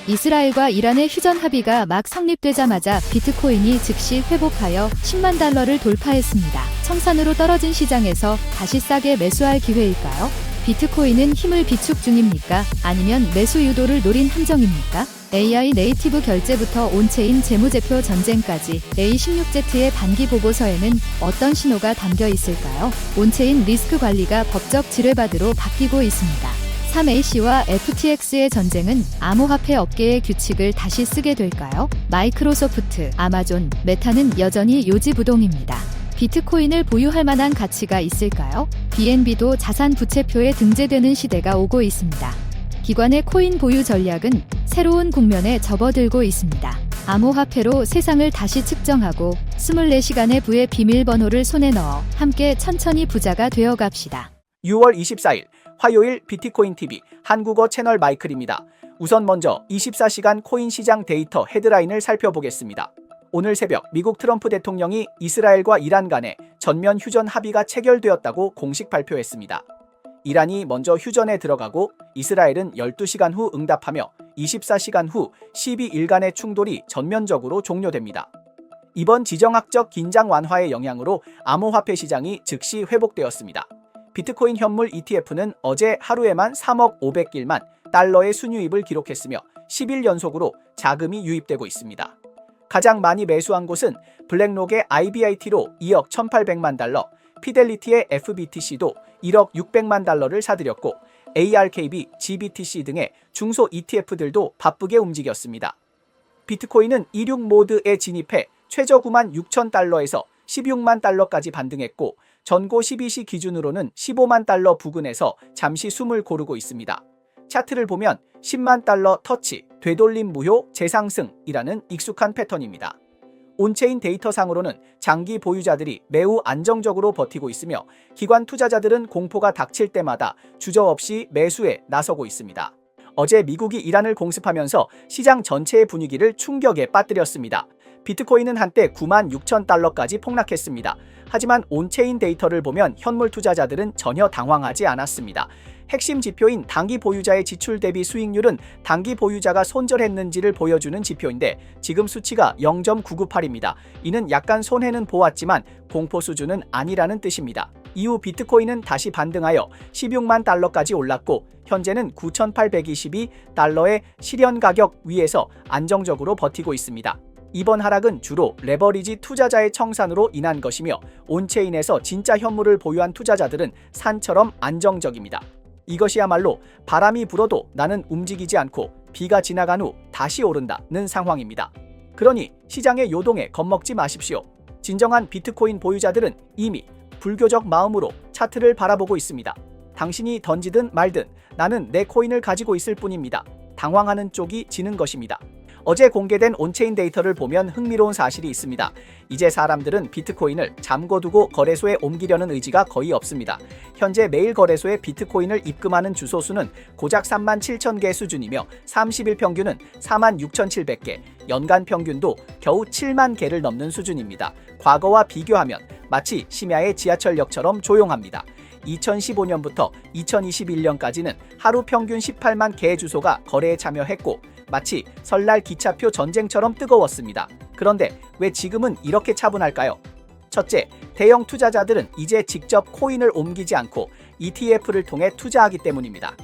이스라엘과 이란의 휴전 합의가 막 성립되자마자 비트코인이 즉시 회복하여 10만 달러를 돌파했습니다. 청산으로 떨어진 시장에서 다시 싸게 매수할 기회일까요? 비트코인은 힘을 비축 중입니까? 아니면 매수 유도를 노린 함정입니까? AI 네이티브 결제부터 온체인 재무제표 전쟁까지 A16Z의 단기 보고서에는 어떤 신호가 담겨 있을까요? 온체인 리스크 관리가 법적 지뢰바드로 바뀌고 있습니다. 3AC와 FTX의 전쟁은 암호화폐 업계의 규칙을 다시 쓰게 될까요? 마이크로소프트, 아마존, 메타는 여전히 요지부동입니다. 비트코인을 보유할 만한 가치가 있을까요? BNB도 자산 부채표에 등재되는 시대가 오고 있습니다. 기관의 코인 보유 전략은 새로운 국면에 접어들고 있습니다. 암호화폐로 세상을 다시 측정하고 24시간의 부의 비밀번호를 손에 넣어 함께 천천히 부자가 되어 갑시다. 6월 24일 화요일 비트코인TV 한국어 채널 마이클입니다. 우선 먼저 24시간 코인 시장 데이터 헤드라인을 살펴보겠습니다. 오늘 새벽 미국 트럼프 대통령이 이스라엘과 이란 간의 전면 휴전 합의가 체결되었다고 공식 발표했습니다. 이란이 먼저 휴전에 들어가고 이스라엘은 12시간 후 응답하며 24시간 후 12일간의 충돌이 전면적으로 종료됩니다. 이번 지정학적 긴장 완화의 영향으로 암호화폐 시장이 즉시 회복되었습니다. 비트코인 현물 ETF는 어제 하루에만 3억 500길만 달러의 순유입을 기록했으며 10일 연속으로 자금이 유입되고 있습니다. 가장 많이 매수한 곳은 블랙록의 IBIT로 2억 1800만 달러, 피델리티의 FBTC도 1억 600만 달러를 사들였고 ARKB, GBTC 등의 중소 ETF들도 바쁘게 움직였습니다. 비트코인은 26 모드에 진입해 최저 9만 6천 달러에서 16만 달러까지 반등했고 전고 12시 기준으로는 15만 달러 부근에서 잠시 숨을 고르고 있습니다. 차트를 보면 10만 달러 터치, 되돌림 무효, 재상승이라는 익숙한 패턴입니다. 온체인 데이터상으로는 장기 보유자들이 매우 안정적으로 버티고 있으며 기관 투자자들은 공포가 닥칠 때마다 주저없이 매수에 나서고 있습니다. 어제 미국이 이란을 공습하면서 시장 전체의 분위기를 충격에 빠뜨렸습니다. 비트코인은 한때 9만 6천 달러까지 폭락했습니다. 하지만 온체인 데이터를 보면 현물 투자자들은 전혀 당황하지 않았습니다. 핵심 지표인 단기 보유자의 지출 대비 수익률은 단기 보유자가 손절했는지를 보여주는 지표인데 지금 수치가 0.998입니다. 이는 약간 손해는 보았지만 공포 수준은 아니라는 뜻입니다. 이후 비트코인은 다시 반등하여 16만 달러까지 올랐고 현재는 9,822달러의 실현 가격 위에서 안정적으로 버티고 있습니다. 이번 하락은 주로 레버리지 투자자의 청산으로 인한 것이며 온체인에서 진짜 현물을 보유한 투자자들은 산처럼 안정적입니다. 이것이야말로 바람이 불어도 나는 움직이지 않고 비가 지나간 후 다시 오른다는 상황입니다. 그러니 시장의 요동에 겁먹지 마십시오. 진정한 비트코인 보유자들은 이미 불교적 마음으로 차트를 바라보고 있습니다. 당신이 던지든 말든 나는 내 코인을 가지고 있을 뿐입니다. 당황하는 쪽이 지는 것입니다. 어제 공개된 온체인 데이터를 보면 흥미로운 사실이 있습니다. 이제 사람들은 비트코인을 잠궈두고 거래소에 옮기려는 의지가 거의 없습니다. 현재 매일 거래소에 비트코인을 입금하는 주소 수는 고작 3만 7천 개 수준이며 30일 평균은 4만 6,700개, 연간 평균도 겨우 7만 개를 넘는 수준입니다. 과거와 비교하면 마치 심야의 지하철역처럼 조용합니다. 2015년부터 2021년까지는 하루 평균 18만 개의 주소가 거래에 참여했고 마치 설날 기차표 전쟁처럼 뜨거웠습니다. 그런데 왜 지금은 이렇게 차분할까요? 첫째, 대형 투자자들은 이제 직접 코인을 옮기지 않고 ETF를 통해 투자하기 때문입니다.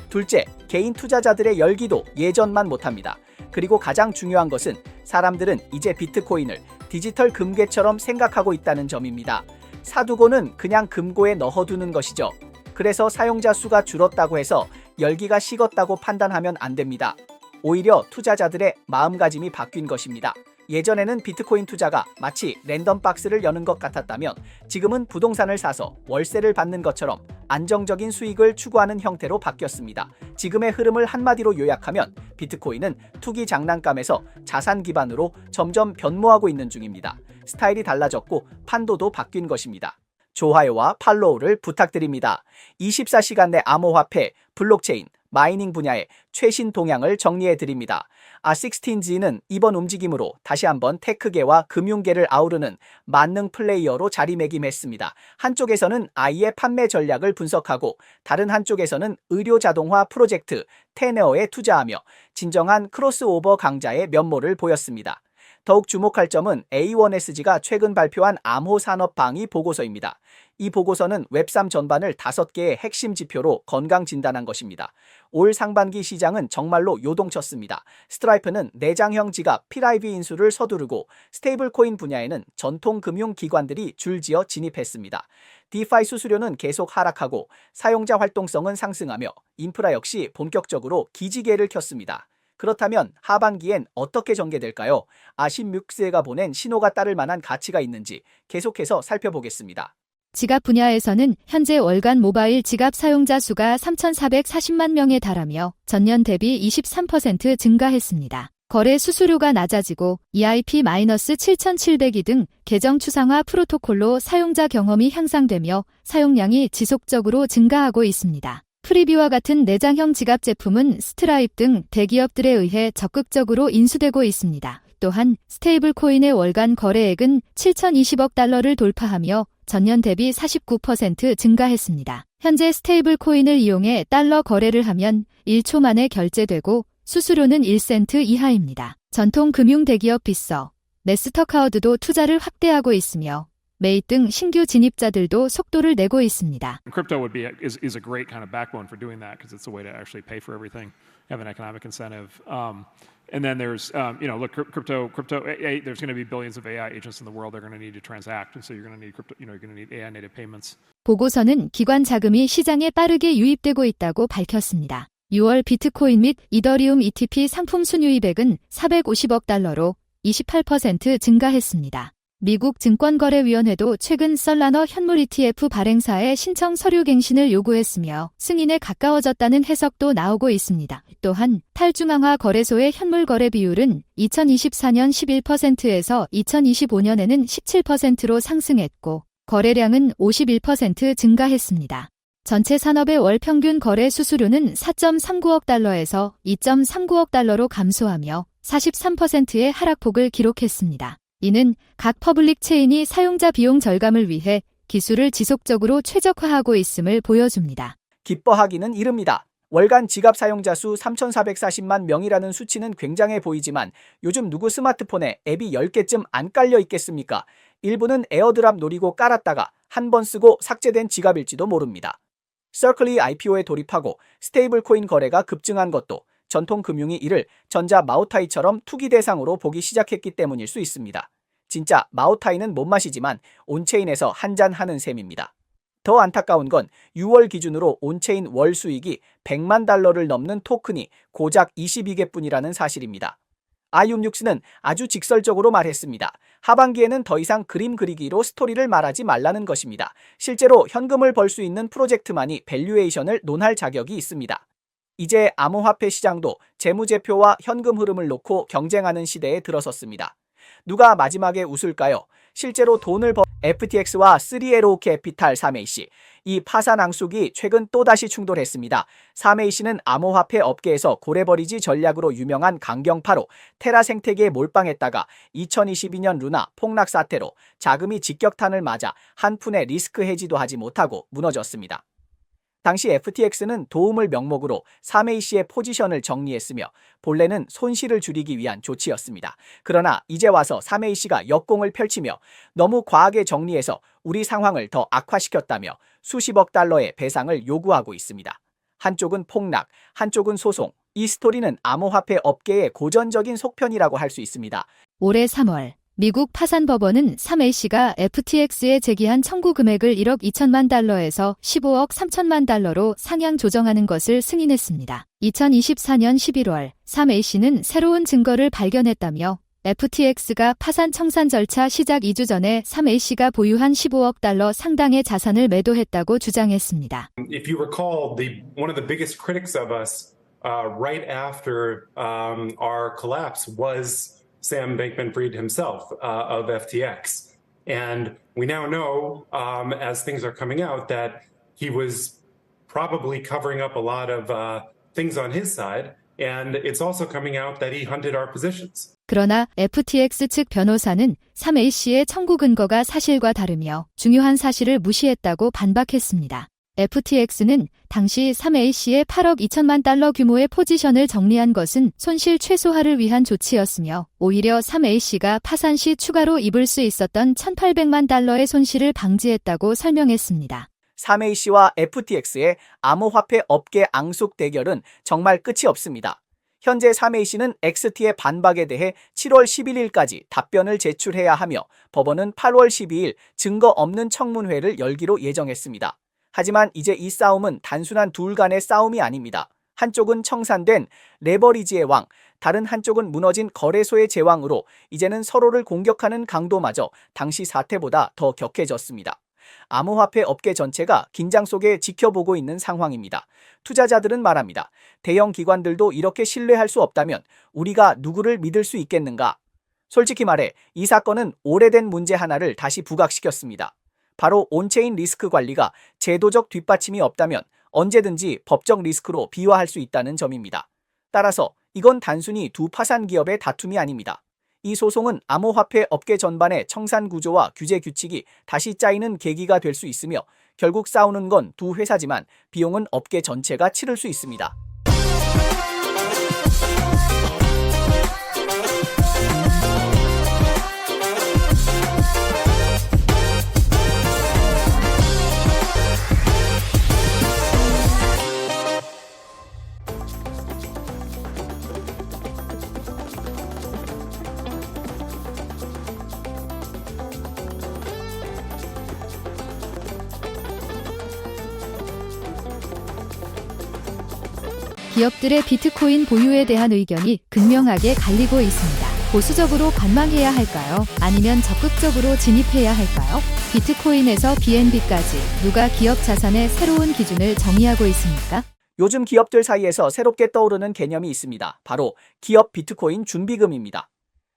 둘째, 개인 투자자들의 열기도 예전만 못합니다. 그리고 가장 중요한 것은 사람들은 이제 비트코인을 디지털 금괴처럼 생각하고 있다는 점입니다. 사두고는 그냥 금고에 넣어두는 것이죠. 그래서 사용자 수가 줄었다고 해서 열기가 식었다고 판단하면 안 됩니다. 오히려 투자자들의 마음가짐이 바뀐 것입니다. 예전에는 비트코인 투자가 마치 랜덤박스를 여는 것 같았다면 지금은 부동산을 사서 월세를 받는 것처럼 안정적인 수익을 추구하는 형태로 바뀌었습니다. 지금의 흐름을 한마디로 요약하면 비트코인은 투기 장난감에서 자산 기반으로 점점 변모하고 있는 중입니다. 스타일이 달라졌고 판도도 바뀐 것입니다. 좋아요와 팔로우를 부탁드립니다. 24시간 내 암호화폐, 블록체인, 마이닝 분야의 최신 동향을 정리해 드립니다. A16Z는 이번 움직임으로 다시 한번 테크계와 금융계를 아우르는 만능 플레이어로 자리매김했습니다. 한쪽에서는 아이의 판매 전략을 분석하고 다른 한쪽에서는 의료 자동화 프로젝트 테네어에 투자하며 진정한 크로스오버 강자의 면모를 보였습니다. 더욱 주목할 점은 A1SG가 최근 발표한 암호 산업 방위 보고서입니다. 이 보고서는 웹3 전반을 5개의 핵심 지표로 건강 진단한 것입니다. 올 상반기 시장은 정말로 요동쳤습니다. 스트라이프는 내장형 지갑 PIV 인수를 서두르고 스테이블 코인 분야에는 전통 금융 기관들이 줄지어 진입했습니다. 디파이 수수료는 계속 하락하고 사용자 활동성은 상승하며 인프라 역시 본격적으로 기지개를 켰습니다. 그렇다면 하반기엔 어떻게 전개될까요? A16Z가 보낸 신호가 따를 만한 가치가 있는지 계속해서 살펴보겠습니다. 지갑 분야에서는 현재 월간 모바일 지갑 사용자 수가 3,440만 명에 달하며 전년 대비 23% 증가했습니다. 거래 수수료가 낮아지고 EIP-7702 등 계정 추상화 프로토콜로 사용자 경험이 향상되며 사용량이 지속적으로 증가하고 있습니다. 프리비와 같은 내장형 지갑 제품은 스트라이프 등 대기업들에 의해 적극적으로 인수되고 있습니다. 또한 스테이블 코인의 월간 거래액은 7,020억 달러를 돌파하며 전년 대비 49% 증가했습니다. 현재 스테이블 코인을 이용해 달러 거래를 하면 1초 만에 결제되고 수수료는 1센트 이하입니다. 전통 금융 대기업 빗서, 매스터카드도 투자를 확대하고 있으며 메이 등 신규 진입자들도 속도를 내고 있습니다. Crypto is a great kind of backbone for doing that because it's a way to actually pay for everything, have an economic incentive. And then there's, look, crypto. There's going to be billions of AI agents in the world. They're going to need to transact, and so you're going to need crypto. You're going to need AI native payments. 보고서는 기관 자금이 시장에 빠르게 유입되고 있다고 밝혔습니다. 6월 비트코인 및 이더리움 ETP 상품 순유입액은 450억 달러로 28% 증가했습니다. 미국 증권거래위원회도 최근 솔라너 현물 ETF 발행사의 신청 서류 갱신을 요구했으며 승인에 가까워졌다는 해석도 나오고 있습니다. 또한 탈중앙화 거래소의 현물 거래 비율은 2024년 11%에서 2025년에는 17%로 상승했고 거래량은 51% 증가했습니다. 전체 산업의 월 평균 거래 수수료는 4.39억 달러에서 2.39억 달러로 감소하며 43%의 하락폭을 기록했습니다. 이는 각 퍼블릭 체인이 사용자 비용 절감을 위해 기술을 지속적으로 최적화하고 있음을 보여줍니다. 기뻐하기는 이릅니다. 월간 지갑 사용자 수 3,440만 명이라는 수치는 굉장해 보이지만 요즘 누구 스마트폰에 앱이 10개쯤 안 깔려 있겠습니까? 일부는 에어드랍 노리고 깔았다가 한 번 쓰고 삭제된 지갑일지도 모릅니다. 서클이 IPO에 돌입하고 스테이블 코인 거래가 급증한 것도 전통 금융이 이를 전자 마오타이처럼 투기 대상으로 보기 시작했기 때문일 수 있습니다. 진짜 마오타이는 못 마시지만 온체인에서 한잔 하는 셈입니다. 더 안타까운 건 6월 기준으로 온체인 월 수익이 100만 달러를 넘는 토큰이 고작 22개뿐이라는 사실입니다. A16Z는 아주 직설적으로 말했습니다. 하반기에는 더 이상 그림 그리기로 스토리를 말하지 말라는 것입니다. 실제로 현금을 벌 수 있는 프로젝트만이 밸류에이션을 논할 자격이 있습니다. 이제 암호화폐 시장도 재무제표와 현금 흐름을 놓고 경쟁하는 시대에 들어섰습니다. 누가 마지막에 웃을까요? 실제로 돈을 번 FTX와 3LO 캐피탈 3AC. 이 파산 앙숙이 최근 또다시 충돌했습니다. 3AC는 암호화폐 업계에서 고래버리지 전략으로 유명한 강경파로 테라 생태계에 몰빵했다가 2022년 루나 폭락 사태로 자금이 직격탄을 맞아 한 푼의 리스크 해지도 하지 못하고 무너졌습니다. 당시 FTX는 도움을 명목으로 3AC의 포지션을 정리했으며 본래는 손실을 줄이기 위한 조치였습니다. 그러나 이제 와서 3AC가 역공을 펼치며 너무 과하게 정리해서 우리 상황을 더 악화시켰다며 수십억 달러의 배상을 요구하고 있습니다. 한쪽은 폭락, 한쪽은 소송. 이 스토리는 암호화폐 업계의 고전적인 속편이라고 할 수 있습니다. 올해 3월 미국 파산법원은 3AC가 FTX에 제기한 청구 금액을 1억 2천만 달러에서 15억 3천만 달러로 상향 조정하는 것을 승인했습니다. 2024년 11월 3AC는 새로운 증거를 발견했다며 FTX가 파산 청산 절차 시작 2주 전에 3AC가 보유한 15억 달러 상당의 자산을 매도했다고 주장했습니다. If you recall, one of the biggest critics of us right after our collapse was Sam Bankman-Fried himself of FTX. And we now know, as things are coming out, that he was probably covering up a lot of things on his side. And it's also coming out that he hunted our positions. 그러나 FTX 측 변호사는 3A씨의 청구 근거가 사실과 다르며 중요한 사실을 무시했다고 반박했습니다. FTX는 당시 3A씨의 8억 2천만 달러 규모의 포지션을 정리한 것은 손실 최소화를 위한 조치였으며 오히려 3A씨가 파산 시 추가로 입을 수 있었던 1,800만 달러의 손실을 방지했다고 설명했습니다. 3A씨와 FTX의 암호화폐 업계 앙숙 대결은 정말 끝이 없습니다. 현재 3A씨는 XT의 반박에 대해 7월 11일까지 답변을 제출해야 하며 법원은 8월 12일 증거 없는 청문회를 열기로 예정했습니다. 하지만 이제 이 싸움은 단순한 둘 간의 싸움이 아닙니다. 한쪽은 청산된 레버리지의 왕, 다른 한쪽은 무너진 거래소의 제왕으로 이제는 서로를 공격하는 강도마저 당시 사태보다 더 격해졌습니다. 암호화폐 업계 전체가 긴장 속에 지켜보고 있는 상황입니다. 투자자들은 말합니다. 대형 기관들도 이렇게 신뢰할 수 없다면 우리가 누구를 믿을 수 있겠는가? 솔직히 말해 이 사건은 오래된 문제 하나를 다시 부각시켰습니다. 바로 온체인 리스크 관리가 제도적 뒷받침이 없다면 언제든지 법적 리스크로 비화할 수 있다는 점입니다. 따라서 이건 단순히 두 파산 기업의 다툼이 아닙니다. 이 소송은 암호화폐 업계 전반의 청산 구조와 규제 규칙이 다시 짜이는 계기가 될 수 있으며 결국 싸우는 건 두 회사지만 비용은 업계 전체가 치를 수 있습니다. 기업들의 비트코인 보유에 대한 의견이 극명하게 갈리고 있습니다. 보수적으로 관망해야 할까요? 아니면 적극적으로 진입해야 할까요? 비트코인에서 BNB까지 누가 기업 자산의 새로운 기준을 정의하고 있습니까? 요즘 기업들 사이에서 새롭게 떠오르는 개념이 있습니다. 바로 기업 비트코인 준비금입니다.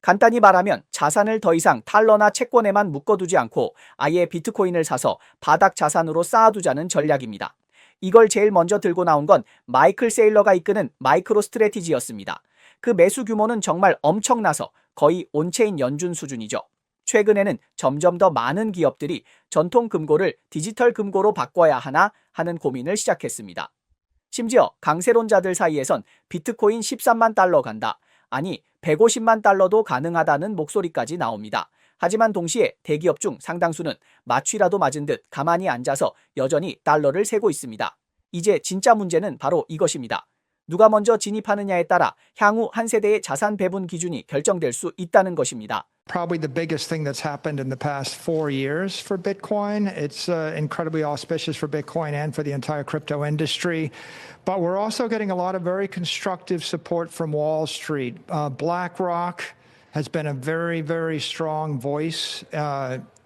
간단히 말하면 자산을 더 이상 달러나 채권에만 묶어두지 않고 아예 비트코인을 사서 바닥 자산으로 쌓아두자는 전략입니다. 이걸 제일 먼저 들고 나온 건 마이클 세일러가 이끄는 마이크로 스트래티지였습니다. 그 매수 규모는 정말 엄청나서 거의 온체인 연준 수준이죠. 최근에는 점점 더 많은 기업들이 전통 금고를 디지털 금고로 바꿔야 하나 하는 고민을 시작했습니다. 심지어 강세론자들 사이에선 비트코인 13만 달러 간다. 아니 150만 달러도 가능하다는 목소리까지 나옵니다. 하지만 동시에 대기업 중 상당수는 마취라도 맞은 듯 가만히 앉아서 여전히 달러를 세고 있습니다. 이제 진짜 문제는 바로 이것입니다. 누가 먼저 진입하느냐에 따라 향후 한 세대의 자산 배분 기준이 결정될 수 있다는 것입니다. Probably the biggest thing that's happened in the past 4 years for Bitcoin. It's incredibly auspicious for Bitcoin and for the entire crypto industry. But we're also getting a lot of very constructive support from Wall Street. BlackRock has been a very, very strong voice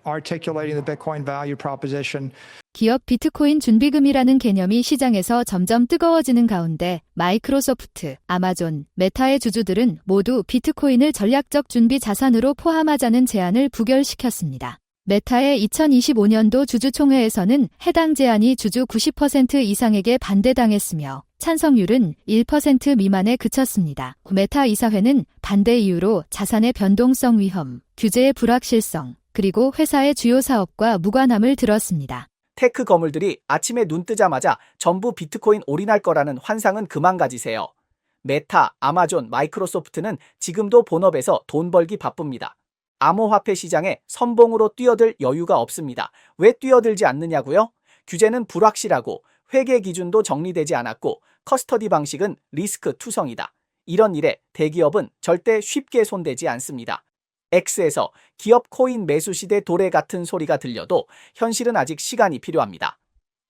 articulating the Bitcoin value proposition. 기업 비트코인 준비금이라는 개념이 시장에서 점점 뜨거워지는 가운데 마이크로소프트, 아마존, 메타의 주주들은 모두 비트코인을 전략적 준비 자산으로 포함하자는 제안을 부결시켰습니다. 메타의 2025년도 주주총회에서는 해당 제안이 주주 90% 이상에게 반대당했으며 찬성률은 1% 미만에 그쳤습니다. 메타 이사회는 반대 이유로 자산의 변동성 위험, 규제의 불확실성, 그리고 회사의 주요 사업과 무관함을 들었습니다. 테크 거물들이 아침에 눈 뜨자마자 전부 비트코인 올인할 거라는 환상은 그만 가지세요. 메타, 아마존, 마이크로소프트는 지금도 본업에서 돈 벌기 바쁩니다. 암호화폐 시장에 선봉으로 뛰어들 여유가 없습니다. 왜 뛰어들지 않느냐고요? 규제는 불확실하고 회계 기준도 정리되지 않았고 커스터디 방식은 리스크 투성이다. 이런 일에 대기업은 절대 쉽게 손대지 않습니다. X에서 기업 코인 매수 시대 도래 같은 소리가 들려도 현실은 아직 시간이 필요합니다.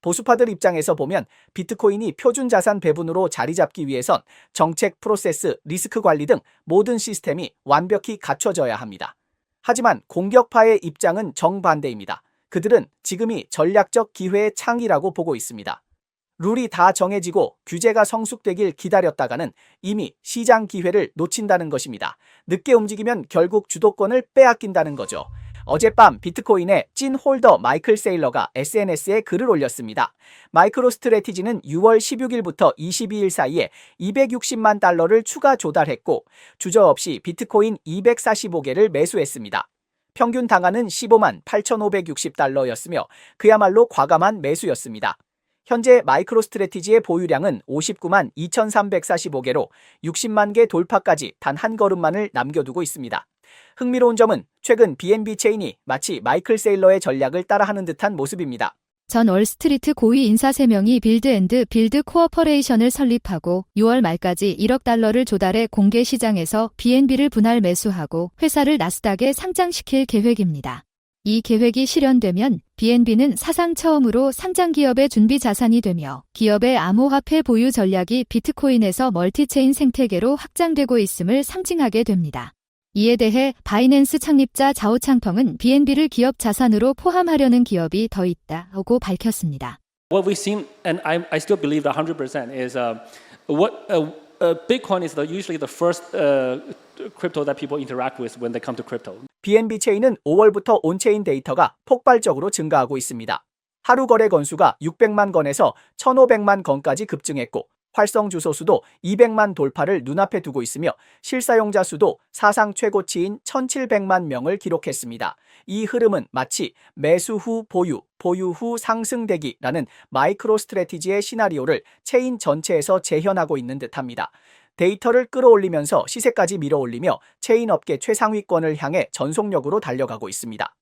보수파들 입장에서 보면 비트코인이 표준 자산 배분으로 자리 잡기 위해선 정책, 프로세스, 리스크 관리 등 모든 시스템이 완벽히 갖춰져야 합니다. 하지만 공격파의 입장은 정반대입니다. 그들은 지금이 전략적 기회의 창이라고 보고 있습니다. 룰이 다 정해지고 규제가 성숙되길 기다렸다가는 이미 시장 기회를 놓친다는 것입니다. 늦게 움직이면 결국 주도권을 빼앗긴다는 거죠. 어젯밤 비트코인의 찐 홀더 마이클 세일러가 SNS에 글을 올렸습니다. 마이크로스트래티지는 6월 16일부터 22일 사이에 260만 달러를 추가 조달했고 주저없이 비트코인 245개를 매수했습니다. 평균 당한은 15만 8,560달러였으며 그야말로 과감한 매수였습니다. 현재 마이크로스트래티지의 보유량은 59만 2,345개로 60만 개 돌파까지 단 한 걸음만을 남겨두고 있습니다. 흥미로운 점은 최근 BNB 체인이 마치 마이클 세일러의 전략을 따라하는 듯한 모습입니다. 전 월스트리트 고위 인사 3명이 빌드 앤드 빌드 코어퍼레이션을 설립하고 6월 말까지 1억 달러를 조달해 공개 시장에서 BNB를 분할 매수하고 회사를 나스닥에 상장시킬 계획입니다. 이 계획이 실현되면 BNB는 사상 처음으로 상장 기업의 준비 자산이 되며 기업의 암호화폐 보유 전략이 비트코인에서 멀티체인 생태계로 확장되고 있음을 상징하게 됩니다. 이에 대해 바이낸스 창립자 자오창펑은 BNB를 기업 자산으로 포함하려는 기업이 더 있다고 밝혔습니다. What we've seen, and I still believe that 100% is Bitcoin is usually the first crypto that people interact with when they come to crypto. BNB 체인은 5월부터 온체인 데이터가 폭발적으로 증가하고 있습니다. 하루 거래 건수가 600만 건에서 1,500만 건까지 급증했고 활성 주소 수도 200만 돌파를 눈앞에 두고 있으며 실사용자 수도 사상 최고치인 1,700만 명을 기록했습니다. 이 흐름은 마치 매수 후 보유, 보유 후 상승되기라는 마이크로 스트래티지의 시나리오를 체인 전체에서 재현하고 있는 듯합니다. 데이터를 끌어올리면서 시세까지 밀어올리며 체인 업계 최상위권을 향해 전속력으로 달려가고 있습니다.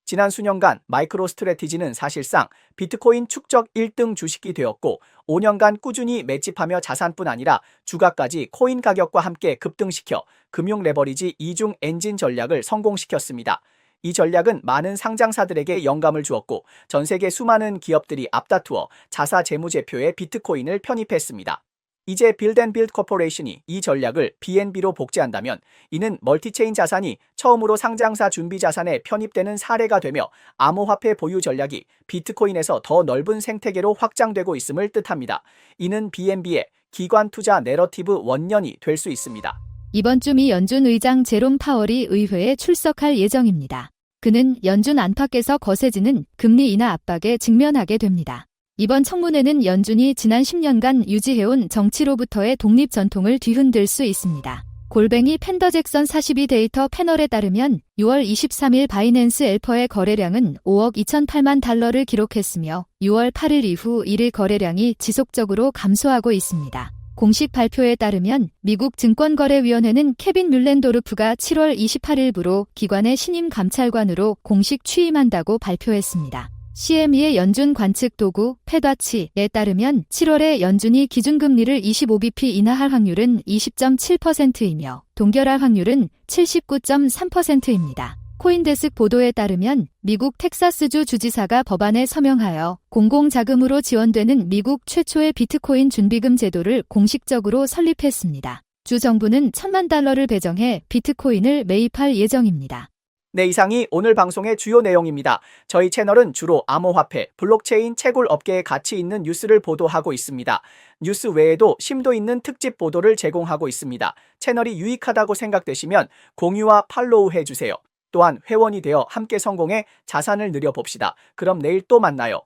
지난 수년간 마이크로 스트래티지는 사실상 비트코인 축적 1등 주식이 되었고 5년간 꾸준히 매집하며 자산뿐 아니라 주가까지 코인 가격과 함께 급등시켜 금융 레버리지 이중 엔진 전략을 성공시켰습니다. 이 전략은 많은 상장사들에게 영감을 주었고 전 세계 수많은 기업들이 앞다투어 자사 재무제표에 비트코인을 편입했습니다. 이제 빌드앤빌드 코퍼레이션이 이 전략을 BNB로 복제한다면 이는 멀티체인 자산이 처음으로 상장사 준비 자산에 편입되는 사례가 되며 암호화폐 보유 전략이 비트코인에서 더 넓은 생태계로 확장되고 있음을 뜻합니다. 이는 BNB의 기관 투자 내러티브 원년이 될 수 있습니다. 이번 주 미 연준 의장 제롬 파월이 의회에 출석할 예정입니다. 그는 연준 안팎에서 거세지는 금리 인하 압박에 직면하게 됩니다. 이번 청문회는 연준이 지난 10년간 유지해온 정치로부터의 독립 전통을 뒤흔들 수 있습니다. 골뱅이 팬더 잭선 42 데이터 패널에 따르면 6월 23일 바이낸스 앨퍼의 거래량은 5억 2,008만 달러를 기록했으며 6월 8일 이후 1일 거래량이 지속적으로 감소하고 있습니다. 공식 발표에 따르면 미국 증권거래위원회는 케빈 뮬렌도르프가 7월 28일부로 기관의 신임 감찰관으로 공식 취임한다고 발표했습니다. CME의 연준 관측 도구 패드와치에 따르면 7월에 연준이 기준금리를 25bp 인하할 확률은 20.7%이며 동결할 확률은 79.3%입니다. 코인데스크 보도에 따르면 미국 텍사스주 주지사가 법안에 서명하여 공공자금으로 지원되는 미국 최초의 비트코인 준비금 제도를 공식적으로 설립했습니다. 주 정부는 1,000만 달러를 배정해 비트코인을 매입할 예정입니다. 네, 이상이 오늘 방송의 주요 내용입니다. 저희 채널은 주로 암호화폐, 블록체인, 채굴 업계에 가치 있는 뉴스를 보도하고 있습니다. 뉴스 외에도 심도 있는 특집 보도를 제공하고 있습니다. 채널이 유익하다고 생각되시면 공유와 팔로우 해주세요. 또한 회원이 되어 함께 성공해 자산을 늘려봅시다. 그럼 내일 또 만나요.